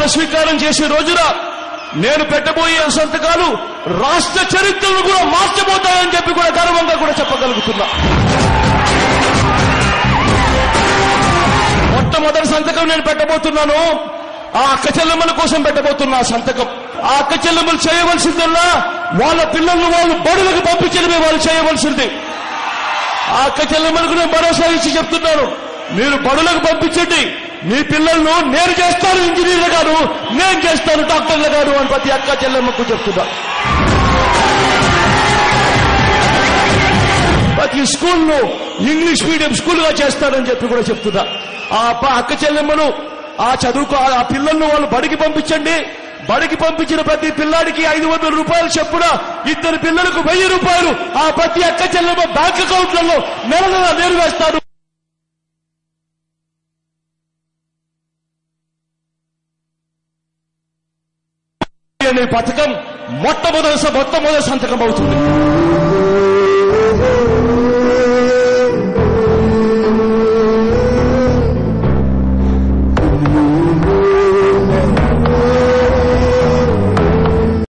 ప్రమాణ స్వీకారం చేసే రోజున నేను పెట్టబోయే సంతకాలు రాష్ట్ర చరిత్రను కూడా మార్చబోతాయని చెప్పి కూడా గర్వంగా కూడా చెప్పగలుగుతున్నా. మొట్టమొదటి సంతకం నేను పెట్టబోతున్నాను. ఆ అక్క చెల్లెమ్మల కోసం పెట్టబోతున్నా సంతకం. ఆ అక్క చెల్లెమ్మలు చేయవలసిందల్లా వాళ్ళ పిల్లలను వాళ్ళు బడులకు పంపించడమే వాళ్ళు చేయవలసింది. ఆ అక్క చెల్లెమ్మలకు నేను భరోసా ఇచ్చి చెప్తున్నాను, మీరు బడులకు పంపించండి, మీ పిల్లలను నేను చేస్తాను ఇంజనీర్లు గారు, నేను చేస్తాను డాక్టర్లు గారు అని ప్రతి అక్క చెల్లెమ్మకు చెప్తున్నా. ప్రతి స్కూల్ను ఇంగ్లీష్ మీడియం స్కూల్గా చేస్తానని చెప్పి కూడా చెప్తున్నా. ఆ అక్క చెల్లెమ్మను ఆ చదువుకు ఆ పిల్లలను వాళ్ళు బడికి పంపించండి. బడికి పంపించిన ప్రతి పిల్లాడికి 500 రూపాయలు చెప్పున 2 పిల్లలకు 1000 రూపాయలు ఆ ప్రతి అక్క చెల్లెమ్మ బ్యాంక్ అకౌంట్లలో నెల నెల నేరువేస్తారు. అనే పథకం మొట్టమొదటి సంతకం అవుతుంది.